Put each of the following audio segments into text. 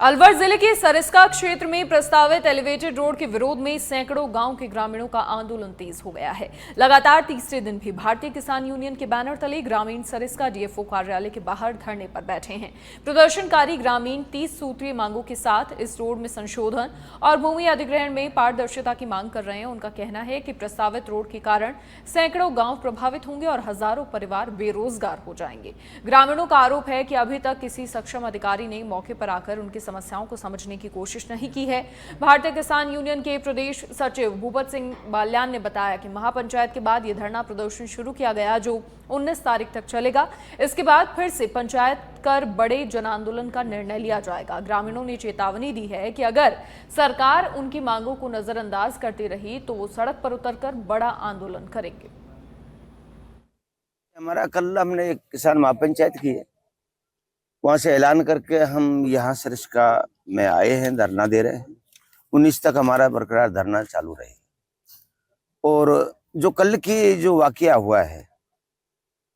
अलवर जिले के सरिस्का क्षेत्र में प्रस्तावित एलिवेटेड रोड के विरोध में सैकड़ों गांव के ग्रामीणों का आंदोलन तेज हो गया है। लगातार तीसरे दिन भी भारतीय किसान यूनियन के बैनर तले ग्रामीण सरिस्का डीएफओ कार्यालय के बाहर धरने पर बैठे हैं। प्रदर्शनकारी ग्रामीण 30 सूत्रीय मांगों के साथ इस रोड में संशोधन और भूमि अधिग्रहण में पारदर्शिता की मांग कर रहे हैं। उनका कहना है कि प्रस्तावित रोड के कारण सैकड़ों गांव प्रभावित होंगे और हजारों परिवार बेरोजगार हो जाएंगे। ग्रामीणों का आरोप है कि अभी तक किसी सक्षम अधिकारी ने मौके पर आकर उनकी समस्याओं को समझने की कोशिश नहीं की है। भारतीय किसान यूनियन के प्रदेश सचिव भूपत सिंह बाल्यान ने बताया कि महापंचायत के बाद यह धरना प्रदर्शन शुरू किया गया जो 19 तारीख तक चलेगा। इसके बाद फिर से पंचायत कर बड़े जन आंदोलन का निर्णय लिया जाएगा। ग्रामीणों ने चेतावनी दी है कि अगर सरकार उनकी मांगों को नजरअंदाज करती रही तो वो सड़क पर उतरकर बड़ा आंदोलन करेंगे। हमारा कल हमने एक किसान महापंचायत की है, वहां से ऐलान करके हम यहाँ सरिस्का में आए हैं, धरना दे रहे हैं। 19 तक हमारा बरकरार धरना चालू रहे। और जो कल की जो वाकया हुआ है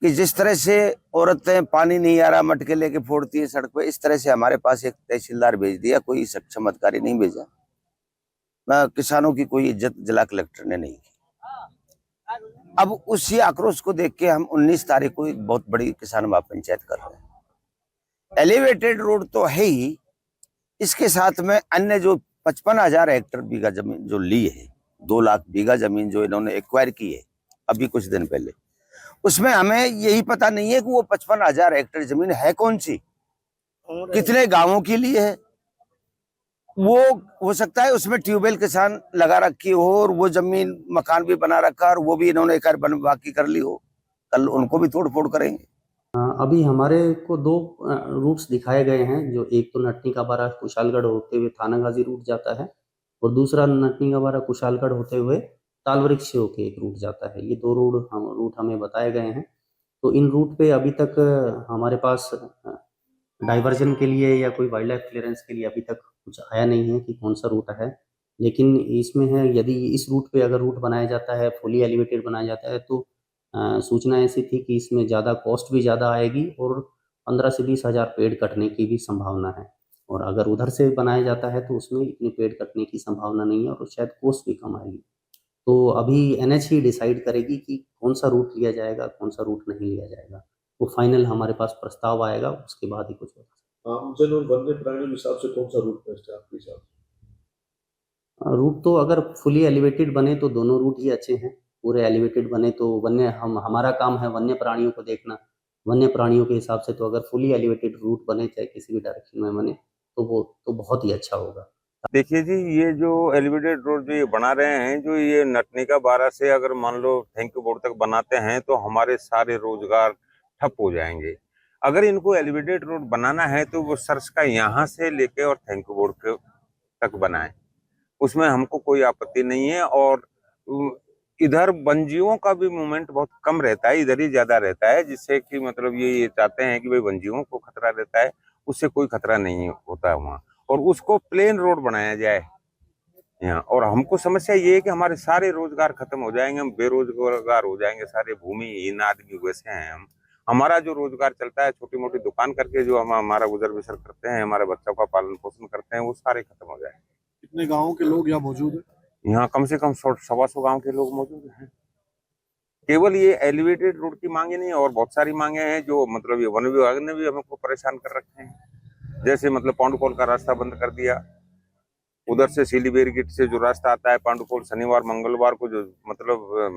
कि जिस तरह से औरतें पानी नहीं आ रहा मटके लेके फोड़ती है सड़क पे, इस तरह से हमारे पास एक तहसीलदार भेज दिया, कोई सक्षम अधिकारी नहीं भेजा। किसानों की कोई इज्जत जिला कलेक्टर ने नहीं की। अब उसी आक्रोश को देख के हम 19 तारीख को एक बहुत बड़ी किसान महापंचायत कर रहे हैं। एलिवेटेड रोड तो है ही, इसके साथ में अन्य जो 55,000 हेक्टर बीघा जमीन जो ली है, 2 लाख बीघा जमीन जो इन्होंने एक्वायर की है अभी कुछ दिन पहले, उसमें हमें यही पता नहीं है कि वो 55,000 हेक्टर जमीन है कौन सी, कितने गांवों के लिए है। वो हो सकता है उसमें ट्यूबवेल किसान लगा रखी हो और वो जमीन मकान भी बना रखा और वो भी इन्होंने एक बाकी कर ली हो, कल उनको भी तोड़ फोड़ करेंगे। अभी हमारे को 2 रूट्स दिखाए गए हैं, जो एक तो नटनी का बारा कुशालगढ़ होते हुए थानागाजी रूट जाता है और दूसरा नटनी का बारा कुशालगढ़ होते हुए तालवृक्ष होके एक रूट जाता है। ये 2 रूट हमें बताए गए हैं। तो इन रूट पे अभी तक हमारे पास डाइवर्जन के लिए या कोई वाइल्ड लाइफ क्लियरेंस के लिए अभी तक कुछ आया नहीं है कि कौन सा रूट है। लेकिन इसमें है, यदि इस रूट पे अगर रूट बनाया जाता है, फुली एलिवेटेड बनाया जाता है, तो सूचना ऐसी थी कि इसमें ज़्यादा कॉस्ट भी ज़्यादा आएगी और 15 से 20 हज़ार पेड़ कटने की भी संभावना है। और अगर उधर से बनाया जाता है तो उसमें इतने पेड़ कटने की संभावना नहीं है और शायद कॉस्ट भी कम आएगी। तो अभी एनएच ही डिसाइड करेगी कि कौन सा रूट लिया जाएगा, कौन सा रूट नहीं लिया जाएगा। वो फाइनल हमारे पास प्रस्ताव आएगा, उसके बाद ही कुछ होगा। आमजन और वन्य प्राणी के हिसाब से कौन सा रूट बेस्ट है आपके हिसाब से? रूट तो अगर फुली एलिवेटेड बने तो दोनों रूट ही अच्छे हैं। पूरे एलिवेटेड बने तो हमारा काम है वन्य प्राणियों को देखना। वन्य प्राणियों के हिसाब से तो अगर फुली एलिवेटेड रूट बने, चाहे किसी भी डायरेक्शन में बने, तो वो तो बहुत ही अच्छा होगा। देखिए जी, ये जो एलिवेटेड रोड जो ये बना रहे हैं, जो ये नटनी का बारा से अगर मान लो थैंक यू बोर्ड तक बनाते हैं तो हमारे सारे रोजगार ठप हो जाएंगे। अगर इनको एलिवेटेड रोड बनाना है तो वो सरिस्का यहाँ से लेके और थैंक यू बोर्ड तक बनाए, उसमें हमको कोई आपत्ति नहीं है। और इधर वन्यजीवों का भी मूवमेंट बहुत कम रहता है, इधर ही ज्यादा रहता है, जिससे कि मतलब ये चाहते हैं कि भाई वन्यजीवों को खतरा रहता है, उससे कोई खतरा नहीं होता है वहाँ। और उसको प्लेन रोड बनाया जाए यहाँ। और हमको समस्या ये है कि हमारे सारे रोजगार खत्म हो जाएंगे, हम बेरोजगार हो जाएंगे, सारे भूमिहीन आदमी वैसे हैं हम। हमारा जो रोजगार चलता है छोटी मोटी दुकान करके जो हम हमारा गुजर बसर करते हैं, हमारे बच्चों का पालन पोषण करते हैं, वो सारे खत्म हो जाएंगे। कितने गांवों के लोग यहाँ मौजूद हैं? यहाँ कम से कम 100-125 गाँव के लोग मौजूद हैं। केवल ये एलिवेटेड रोड की मांगे नहीं, और बहुत सारी मांगे हैं जो मतलब ये वन विभाग ने भी हमको परेशान कर रखे हैं। जैसे मतलब पांडुपोल का रास्ता बंद कर दिया, उधर से सिलीबेरी गेट से जो रास्ता आता है पांडुपोल, शनिवार मंगलवार को जो मतलब